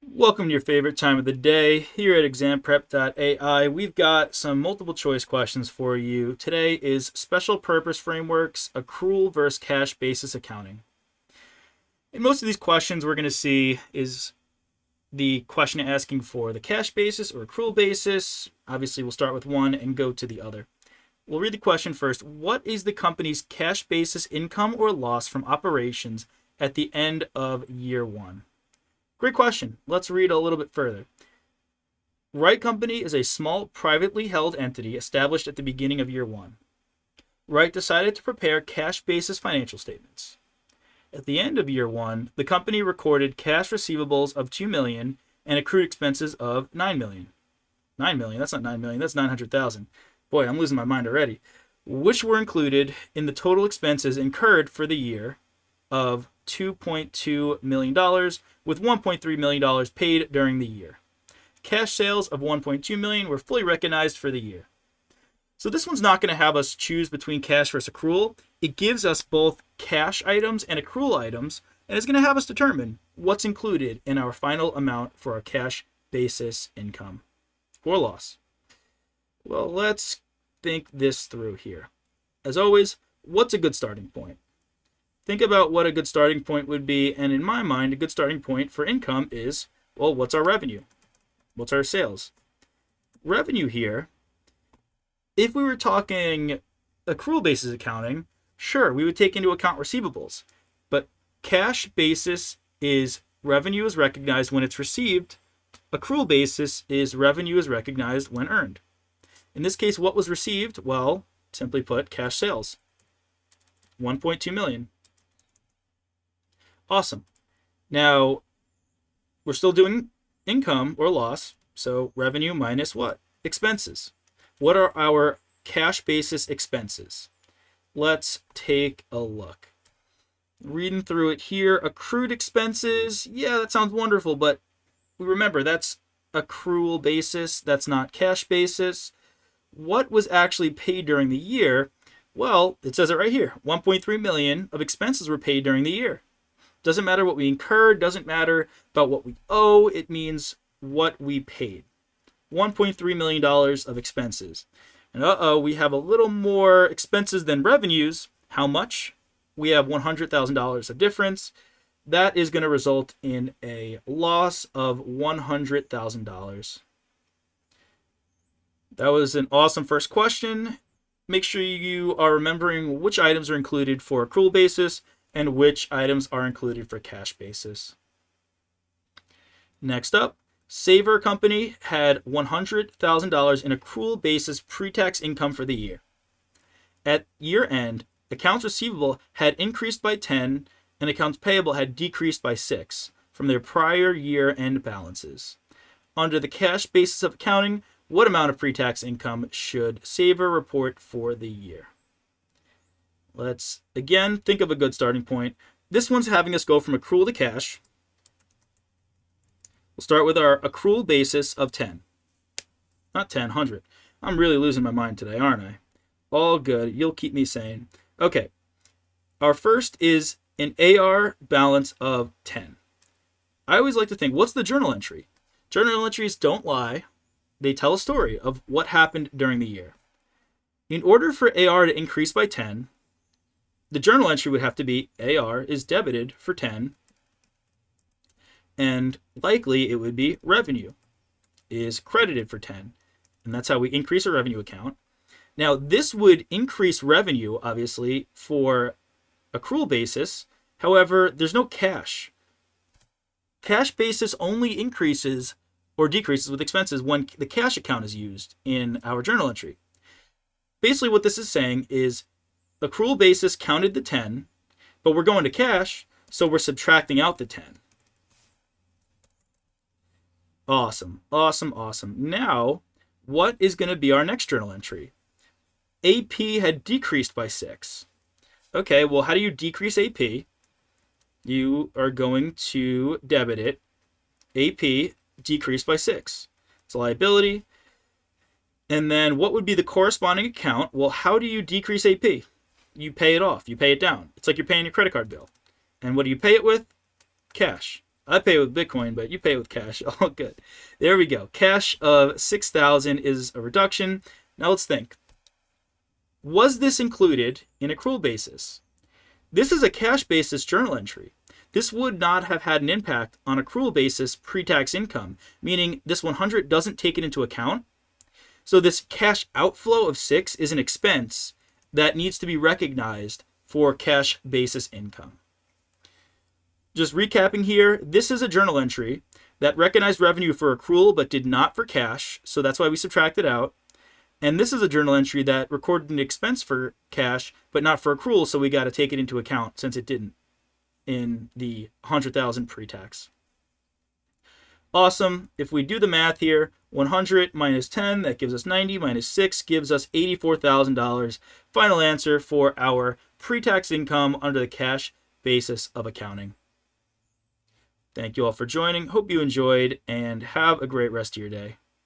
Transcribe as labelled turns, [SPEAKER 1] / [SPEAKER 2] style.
[SPEAKER 1] Welcome to your favorite time of the day. Here at ExamPrep.ai, we've got some multiple choice questions for you. Today is special purpose frameworks, accrual versus cash basis accounting. In most of these questions, we're going to see is the question asking for the cash basis or accrual basis. Obviously, we'll start with one and go to the other. We'll read the question first. What is the company's cash basis income or loss from operations at the end of year one? Great question. Let's read a little bit further. Wright Company is a small privately held entity established at the beginning of year one. Wright decided to prepare cash basis financial statements. At the end of year one, the company recorded cash receivables of $2 million and accrued expenses of $9 million. $9 million? That's not $9 million, that's $900,000. Boy, I'm losing my mind already. Which were included in the total expenses incurred for the year of $2.2 million, with $1.3 million paid during the year. Cash sales of $1.2 million were fully recognized for the year. So this one's not going to have us choose between cash versus accrual. It gives us both cash items and accrual items, and it's going to have us determine what's included in our final amount for our cash basis income or loss. Well, let's think this through here. As always, what's a good starting point? Think about what a good starting point would be, and in my mind, a good starting point for income is, well, what's our revenue? What's our sales? Revenue here, if we were talking accrual basis accounting, sure, we would take into account receivables, but cash basis is revenue is recognized when it's received. Accrual basis is revenue is recognized when earned. In this case, what was received? Well, simply put, cash sales, $1.2 million. Awesome. Now, we're still doing income or loss, so revenue minus what? Expenses. What are our cash basis expenses? Let's take a look. Reading through it here, accrued expenses, yeah, that sounds wonderful, but remember, that's accrual basis, that's not cash basis. What was actually paid during the year? Well, it says it right here, $1.3 million of expenses were paid during the year. Doesn't matter what we incurred, doesn't matter about what we owe, it means what we paid. $1.3 million of expenses. And we have a little more expenses than revenues. How much? We have $100,000 of difference. That is going to result in a loss of $100,000. That was an awesome first question. Make sure you are remembering which items are included for accrual basis and which items are included for cash basis. Next up, Saver Company had $100,000 in accrual basis pre-tax income for the year. At year end, accounts receivable had increased by 10 and accounts payable had decreased by 6 from their prior year end balances. Under the cash basis of accounting, what amount of pre-tax income should Saver report for the year? Let's, again, think of a good starting point. This one's having us go from accrual to cash. We'll start with our accrual basis of 10. Not 10, 100. I'm really losing my mind today, aren't I? All good. You'll keep me sane. Okay. Our first is an AR balance of 10. I always like to think, what's the journal entry? Journal entries don't lie. They tell a story of what happened during the year. In order for AR to increase by 10, the journal entry would have to be AR is debited for 10, and likely it would be revenue is credited for 10, and that's how we increase our revenue account. Now, this would increase revenue, obviously, for accrual basis. However, there's no cash. Cash basis only increases or decreases with expenses when the cash account is used in our journal entry. Basically, what this is saying is accrual basis counted the 10, but we're going to cash, so we're subtracting out the 10. Awesome, awesome, awesome. Now, what is going to be our next journal entry? AP had decreased by 6. Okay, well, how do you decrease AP? You are going to debit it. AP decreased by 6. It's a liability. And then what would be the corresponding account? Well, how do you decrease AP? You pay it off. You pay it down. It's like you're paying your credit card bill. And what do you pay it with? Cash. I pay with Bitcoin, but you pay with cash. All good. There we go. Cash of $6,000 is a reduction. Now let's think. Was this included in accrual basis? This is a cash basis journal entry. This would not have had an impact on accrual basis pre-tax income, meaning this 100 doesn't take it into account. So this cash outflow of 6 is an expense that needs to be recognized for cash basis income. Just recapping here, this is a journal entry that recognized revenue for accrual but did not for cash, so that's why we subtract it out. And this is a journal entry that recorded an expense for cash but not for accrual, so we got to take it into account since it didn't in the 100,000 pre-tax. Awesome. If we do the math here, 100 minus 10, that gives us 90, minus 6 gives us $84,000. Final answer for our pre-tax income under the cash basis of accounting. Thank you all for joining. Hope you enjoyed and have a great rest of your day.